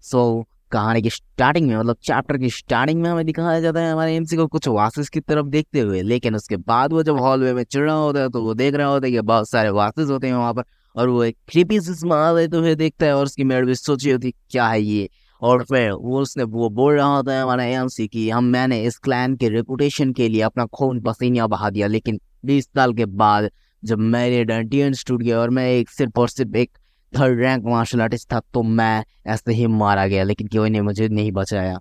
सो कहानी की स्टार्टिंग में मतलब चैप्टर की स्टार्टिंग में हमें दिखाया जाता है हमारे एमसी को कुछ वासेस की तरफ देखते हुए, लेकिन उसके बाद वो जब हॉलवे में चढ़ रहा होता है तो वो देख रहा होता है कि बहुत सारे वासेस होते हैं वहां पर। और वो एक क्रीपी सी स्माइल लेते हुए देखता है और उसकी मेड भी सोची होती है क्या है ये। और फिर वो बोल रहा होता है हमारा एमसी की मैंने इस क्लैन के रेपुटेशन के लिए अपना खून पसीना बहा दिया, लेकिन 20 साल के बाद जब मेरे डंटियंस टूट गया और मैं एक सिर्फ और सिर्फ एक थर्ड रैंक मार्शल आर्टिस्ट था तो मैं ऐसे ही मारा गया, लेकिन कोई ने मुझे नहीं बचाया।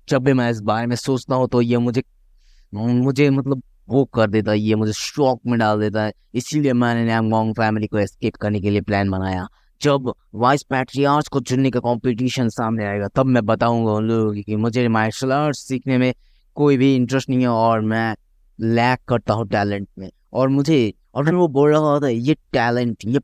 जब भी मैं इस बारे में सोचता हूँ तो ये मुझे मुझे मतलब वो कर देता है, ये मुझे शॉक में डाल देता है। इसीलिए मैंने नैमगोंग फैमिली को एस्केप करने के लिए प्लान बनाया। जब वाइस पैट्रियार्च को चुनने का कंपटीशन सामने आएगा तब मैं बताऊंगा उन लोगों को कि मुझे मार्शल आर्ट्स सीखने में कोई भी इंटरेस्ट नहीं है और मैं लैक करता हूँ टैलेंट में। और फिर वो बोल रहा होता है ये टैलेंट, ये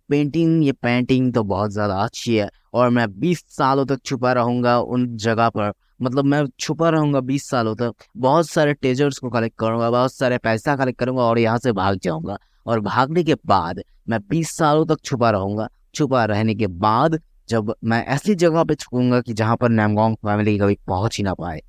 पेंटिंग तो बहुत ज्यादा अच्छी है और मैं 20 सालों तक छुपा रहूंगा उन जगह पर। मतलब मैं छुपा रहूंगा 20 सालों तक, बहुत सारे टेजर्स को कलेक्ट करूंगा, बहुत सारे पैसा कलेक्ट करूंगा और यहाँ से भाग जाऊंगा। और भागने के बाद मैं 20 सालों तक छुपा रहूंगा। छुपा रहने के बाद जब मैं ऐसी जगह पे छुपूंगा कि जहां पर नैमगोंग फैमिली कभी पहुंच ही ना पाए।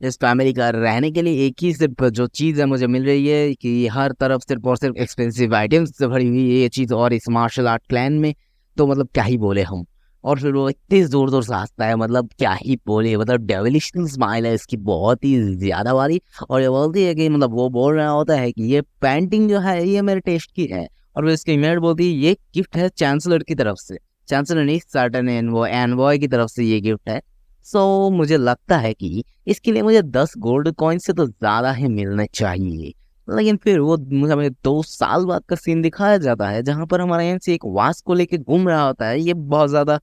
इस फैमिली का रहने के लिए एक ही सिर्फ जो चीज़ है मुझे मिल रही है कि हर तरफ सिर्फ और सिर्फ एक्सपेंसिव आइटम्स से भरी हुई है ये चीज़, और इस मार्शल आर्ट क्लैन में तो मतलब क्या ही बोले हम। और फिर वो इतनी जोर जोर से हंसता है, मतलब क्या ही बोले, मतलब डेविलिश स्माइल है इसकी बहुत ही ज्यादा वाली। और ये बोलती है कि मतलब वो बोल रहा होता है कि ये पेंटिंग जो है ये मेरे टेस्ट की है। और फिर इसकी मेड बोलती है ये गिफ्ट है चांसलर की तरफ से, चांसलर नहीं सर्टन एनवॉय की तरफ से ये गिफ्ट है। सो मुझे लगता है कि इसके लिए मुझे 10 गोल्ड कॉइन से तो ज्यादा ही मिलने चाहिए। लेकिन फिर वो मुझे हमें 2 साल बाद का सीन दिखाया जाता है जहां पर हमारा एमसी एक वास को लेके घूम रहा होता है। ये बहुत ज्यादा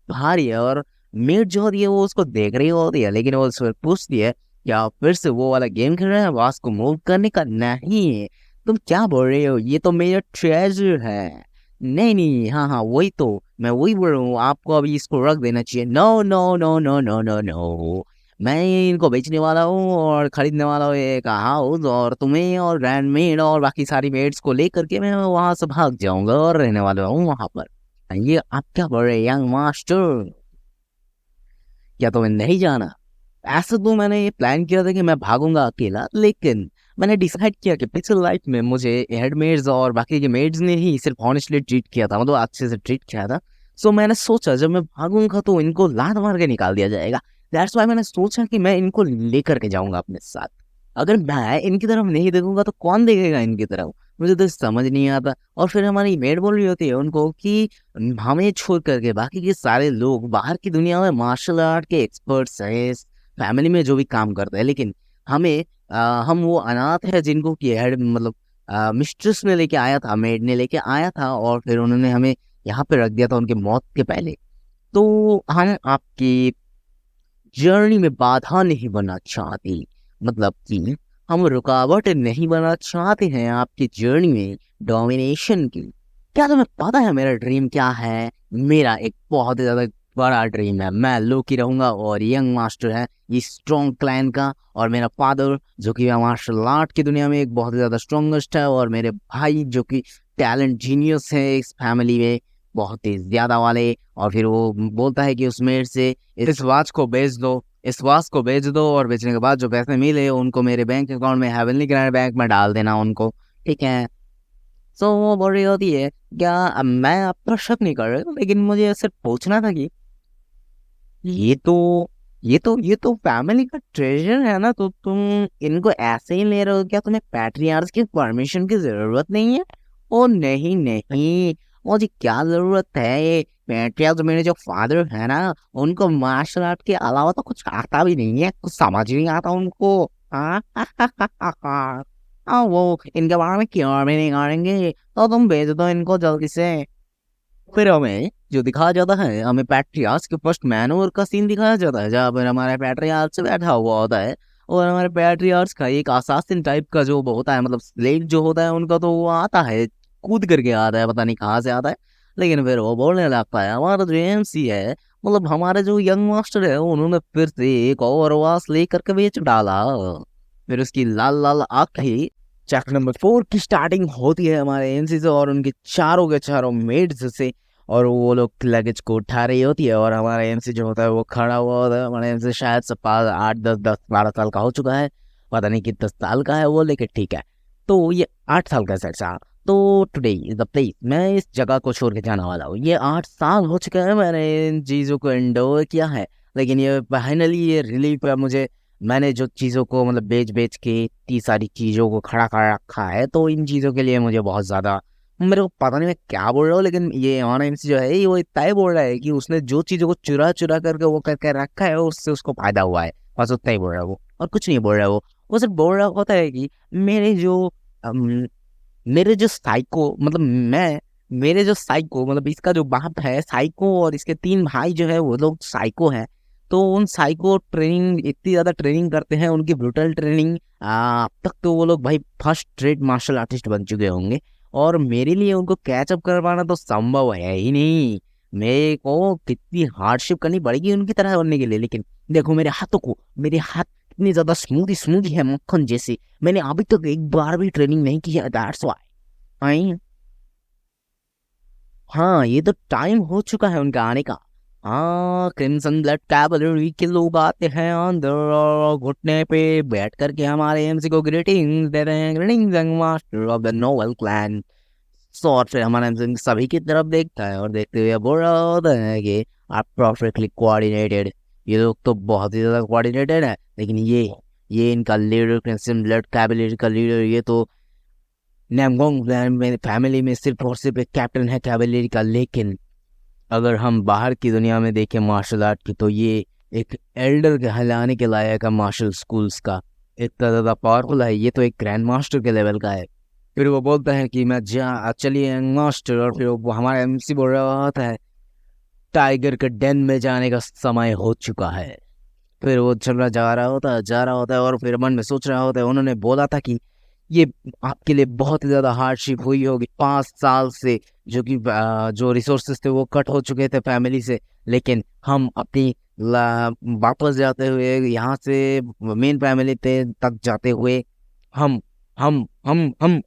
भारी है और मेड जो होती है वो उसको देख रही होती है, लेकिन वो उससे पूछती है क्या आप फिर से वो वाला गेम खेल रहे हैं वास को मूव करने का? नहीं, तुम क्या बोल रहे हो, ये तो मेरा ट्रेजर है। नहीं नहीं, हाँ हाँ वही तो, मैं वही बोल रहा हूँ, आपको अभी इसको रख देना चाहिए। No no no no no no no, मैं इनको बेचने वाला हूँ और खरीदने वाला हूँ एक हाउस, और तुम्हें और ग्रैंड मेड और बाकी सारी मेड्स को लेकर के मैं वहां से भाग जाऊंगा और रहने वाला हूँ वहां पर। ये आप क्या बोल रहे हैं यंग मास्टर, क्या तुम्हें नहीं जाना? ऐसा तो मैंने ये प्लान किया था कि मैं भागूंगा अकेला, लेकिन मैंने डिसाइड किया कि पिछले लाइफ में मुझे हेडमेड्स और बाकी के मेड्स ने ही सिर्फ ऑनेस्टली ट्रीट किया था, मतलब अच्छे से ट्रीट किया था। सो मैंने सोचा जब मैं भागूंगा तो इनको लात मार के निकाल दिया जाएगा। दैट्स वाई मैंने सोचा कि मैं इनको लेकर के जाऊंगा अपने साथ। अगर मैं इनकी तरफ नहीं देखूंगा तो कौन देखेगा इनकी तरफ? मुझे तो समझ नहीं आता। और फिर हमारी मेड बोल रही होती है उनको कि हमें छोड़ करके बाकी के सारे लोग बाहर की दुनिया में मार्शल आर्ट के एक्सपर्ट्स हैं, फैमिली में जो भी काम करते हैं, लेकिन हमें हम वो अनाथ है जिनको कि हेड मतलब मिस्ट्रेस ने लेके आया था, मेड ने लेके आया था और फिर उन्होंने हमें यहाँ पे रख दिया था उनके मौत के पहले। तो हम आपकी जर्नी में बाधा नहीं बनना चाहते, मतलब कि हम रुकावट नहीं बनना चाहते हैं आपकी जर्नी में डोमिनेशन की। क्या तुम्हें पता है मेरा ड्रीम क्या है? मेरा एक बहुत ही ज्यादा बड़ा ड्रीम है, मैं लोकी रहूंगा और यंग मास्टर है ये स्ट्रॉन्ग क्लैन का। और मेरा फादर जो कि मार्शल आर्ट की दुनिया में एक बहुत ही ज्यादा स्ट्रॉन्गेस्ट है, और मेरे भाई जो कि टैलेंट जीनियस है इस फैमिली में बहुत ही ज्यादा वाले। और फिर वो बोलता है कि उस मेयर से इस वॉच को बेच दो, इस वॉच को बेच दो और बेचने के बाद जो पैसे मिले उनको मेरे बैंक अकाउंट में हेवनली ग्रैंड बैंक में डाल देना उनको, ठीक है? सो वो बोल रही होती है क्या मैं आपका शक नहीं कर रही हूँ, लेकिन मुझे सिर्फ पूछना था कि ये तो ये तो फैमिली का ट्रेजर है ना, तो तुम इनको ऐसे ही ले रहे हो क्या? तुम्हें पैट्रियार्च की परमिशन की जरूरत नहीं है? ओ नहीं नहीं, मुझे क्या जरूरत है? ये पैट्रियार्च मेरे जो फादर है ना उनको मार्शल आर्ट के अलावा तो कुछ आता भी नहीं है, कुछ समझ नहीं आता उनको। हाँ हाँ, वो इनके बारे में क्यों भी नहीं करेंगे, तो तुम भेज दो इनको जल्दी से। फिर हमें जो दिखाया जाता है, हमें पैट्रियार्च के फर्स्ट मैनओवर का सीन दिखाया जाता है जहाँ पर हमारा पैट्रियार्च से बैठा हुआ होता है। और हमारे पैट्रियार्च का एक असासिन टाइप का जो होता है, मतलब स्लेव जो होता है उनका, तो वो आता है कूद करके आता है, पता नहीं कहाँ से आता है। लेकिन फिर वो बोलने लगता है हमारा जो एमसी है, मतलब हमारे जो यंग मास्टर है, उन्होंने फिर से एक और वास लेकर के बेच डाला। फिर उसकी लाल लाल आंख ही चैप्टर नंबर 4 की स्टार्टिंग होती है हमारे एमसी से और उनके चारों के चारों मेड्स से। और वो लोग लगेज को उठा रही होती है, और हमारा एमसी जो होता है वो खड़ा हुआ होता है। हमारा एमसी शायद से 8 10 10 12 साल का हो चुका है, पता नहीं कितने साल का है वो, लेकिन ठीक है। तो ये 8 साल का सेट था। तो टुडे इज द प्लेस, मैं इस जगह को छोड़ के जाने वाला हूँ। ये 8 साल हो चुके हैं मैंने इन चीज़ों को एंडोर किया है, लेकिन ये फाइनली ये रिलीफ है मुझे। मैंने जो चीज़ों को मतलब बेच बेच के इतनी सारी चीज़ों को खड़ा कर रखा है, तो इन चीज़ों के लिए मुझे बहुत ज़्यादा, मेरे को पता नहीं मैं क्या बोल रहा हूँ, लेकिन ये ऑन एमसी जो है ये वो इतना ही बोल रहा है कि उसने जो चीज़ों को चुरा चुरा करके वो करके रखा है उससे उसको फायदा हुआ है, बस उतना ही बोल रहा है वो, और कुछ नहीं बोल रहा है वो सिर्फ बोल रहा होता है कि मेरे जो मेरे जो साइको मतलब मैं मेरे जो साइको मतलब इसका जो बाप है साइको, और इसके 3 भाई जो है वो लोग साइको हैं। तो उन साइको ट्रेनिंग इतनी ज्यादा ट्रेनिंग करते हैं, उनकी ब्रूटल ट्रेनिंग, अब तक तो वो लोग भाई फर्स्ट रेट मार्शल आर्टिस्ट बन चुके होंगे, और मेरे लिए उनको कैचअप कर पाना तो संभव है ही नहीं। मेरे को कितनी हार्डशिप करनी पड़ेगी उनकी तरह बनने के लिए। लेकिन देखो मेरे हाथों को, मेरे हाथ इतनी ज्यादा स्मूदी स्मूदी है मक्खन जैसे, मैंने अभी तक एक बार भी ट्रेनिंग नहीं की है, दैट्स व्हाई। हाँ, ये तो टाइम हो चुका है उनका आने का। हाँ, क्रिम्सन ब्लड कैवलरी के लोग आते हैं अंदर, और घुटने पे बैठ करके हमारे एमसी को ग्रीटिंग्स दे रहे हैं, greetings young master of the novel clan. Short फिर हमारा एमसी सभी की तरफ देखता है, और देखते हुए बोल रहा होता है कि आप परफेक्टली कोऑर्डिनेटेड। ये लोग तो बहुत ही ज्यादा कोऑर्डिनेटेड है, लेकिन ये इनका लीडर, क्रिम्सन ब्लड कैवलरी का लीडर, ये तो नैमगोंग फैमिली में सिर्फ और सिर्फ एक कैप्टन है कैवलरी का। लेकिन अगर हम बाहर की दुनिया में देखें मार्शल आर्ट की, तो ये एक एल्डर कहलाने के लायक है मार्शल स्कूल्स का, इतना ज़्यादा पावरफुल है। ये तो एक ग्रैंड मास्टर के लेवल का है। फिर वो बोलता है कि मैं चलिए मास्टर, और फिर वो हमारा एमसी बोल रहा होता है टाइगर के डेन में जाने का समय हो चुका है। फिर वो चल जा रहा होता है, और फिर मन में सोच रहा होता है उन्होंने बोला था कि ये आपके लिए बहुत ही ज्यादा हार्डशिप हुई होगी 5 साल से, जो कि जो रिसोर्सेस थे वो कट हो चुके थे फैमिली से। लेकिन हम अपनी वापस जाते हुए यहाँ से मेन फैमिली पे तक जाते हुए हम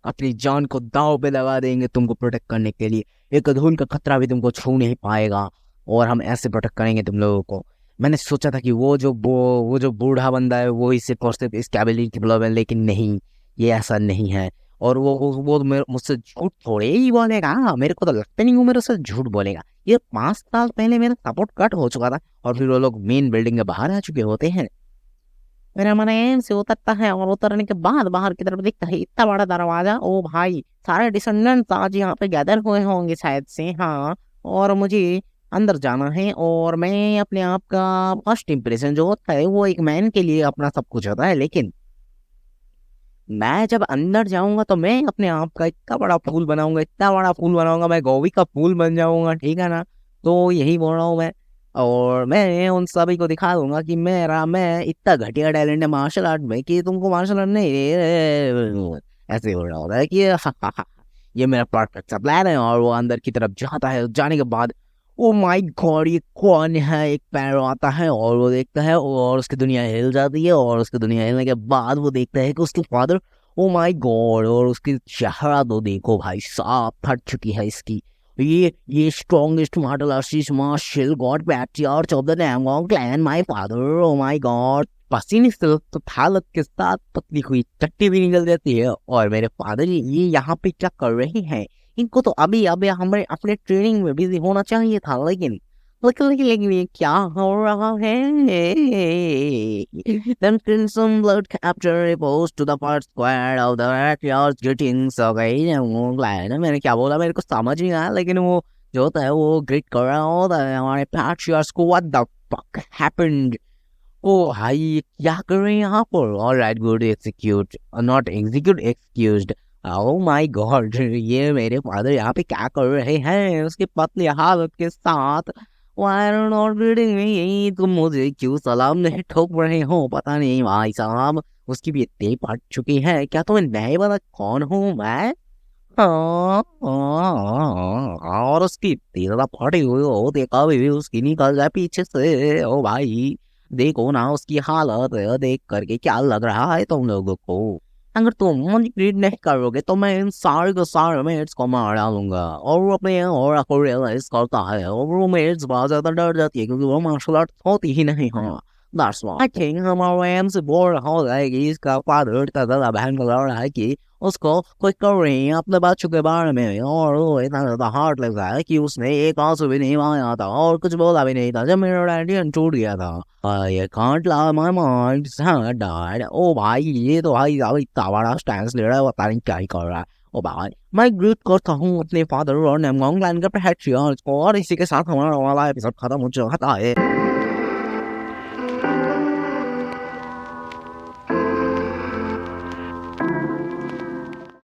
अपनी जान को दांव पे लगा देंगे तुमको प्रोटेक्ट करने के लिए। एक धूल का खतरा भी तुमको छू नहीं पाएगा, और हम ऐसे प्रोटेक्ट करेंगे तुम लोगों को। मैंने सोचा था कि वो जो बूढ़ा बंदा है वो इससे पहुंचते इस कैबिलिटी के प्रॉब्लम है, लेकिन नहीं, ये ऐसा नहीं है। और वो मुझसे झूठ थोड़े ही बोलेगा, मेरे को तो लगता नहीं वो मेरे से झूठ बोलेगा। ये 5 साल पहले मेरा सपोर्ट कट हो चुका था, और फिर वो लोग मेन बिल्डिंग के बाहर आ चुके होते हैं। फिर हमारा एम से उतरता है, और उतरने के बाद बाहर की तरफ दिखता है इतना बड़ा दरवाजा। ओ भाई, सारे डिसेंडेंट्स आज यहाँ पे गैदर हुए होंगे शायद से। हाँ, और मुझे अंदर जाना है, और मैं अपने आप का फर्स्ट इंप्रेशन जो होता है वो एक मैन के लिए अपना सब कुछ होता है, लेकिन मैं जब अंदर जाऊंगा तो मैं अपने आप का इतना बड़ा फूल बनाऊंगा, इतना बड़ा फूल बनाऊंगा, मैं गोभी का फूल बन जाऊंगा, ठीक है ना। तो यही बोल रहा हूँ मैं, और मैं उन सभी को दिखा दूंगा कि मैं इतना घटिया टैलेंट है मार्शल आर्ट में कि तुमको मार्शल आर्ट नहीं ऐसे हो रहा होता है कि ये मेरा परफेक्ट सा प्लान है। और वो अंदर की तरफ जाता है, जाने के बाद ओ माय गॉड ये कौन है, एक पैर आता है और वो देखता है, और उसकी दुनिया हिल जाती है। और उसकी दुनिया हिलने के बाद वो देखता है कि उसके फादर, ओ माय गॉड, और उसकी चेहरा तो देखो भाई साहब, फट चुकी है इसकी। ये strongest martial god patriarch of the Namgung clan my father, oh my god. पसीने से तो हालत के साथ पतली हुई चट्टी भी निकल जाती है। और मेरे फादर ये यहाँ पे क्या कर रहे हैं, इनको तो अभी अभी हमें अपने ट्रेनिंग में बिजी होना चाहिए था, लेकिन लेकिन ये क्या हो रहा है। Then Crimson Blood capture reports to the first square of the backyard getting so गई ना, मैंने क्या बोला मेरे को समझ नहीं आया, लेकिन वो जो होता है वो ग्रिट कर रहा होता है हमारे पैट्रियर्स को। What the fuck happened? ओ भाई ये क्या कर रहे हैं यहाँ पर। All right, good, execute, not execute, excused. O my God, ये मेरे फादर यहाँ पे क्या कर रहे हैं उसके पतली हालत के साथ। Why are you not reading me? तुम मुझे क्यों सलाम नहीं ठोक रहे हो, पता नहीं भाई साहब। उसकी भी इतनी फट चुकी है, क्या तुम्हें नहीं पता कौन हूँ मैं। हाँ, और उसकी इतनी ज्यादा फटी हुई हो, देखा भी उसकी निकल जाए पीछे से। ओ भाई देखो ना उसकी हालत देख करके क्या लग रहा है तुम लोगों को। अगर तुम मुझे ट्रीट नहीं करोगे तो मैं इन सारे के सारे मेट्स को मार डालूंगा। और वो अपने और को रियलाइज करता है और वो मेट्स बहुत ज्यादा डर जाती है क्योंकि वो मार्शल आर्ट होती ही नहीं है। That's why I think हमारे एम से बोल रहा होगा कि इसका फादर का गला बहन को लड़ रहा है कि उसको कोई कर रही है अपने बच्चों के बारे में, और वो इतना ज्यादा हार्ट लग रहा है कि उसने एक आंसू भी नहीं मांगा था और कुछ बोला भी नहीं था जब मेरा डैडी टूट गया था। I can't lie my mind sad died। ओ भाई ये तो भाई अब इतना बड़ा स्टैंस ले रहा है, पता नहीं क्या ही कर रहा है। ओ भाई मैं ग्रीट करता हूँ अपने फादर और नेमगोंग लैंड का प्रोटेक्शन को, और इसी के साथ हमारा वाला एपिसोड खत्म हो जाता है।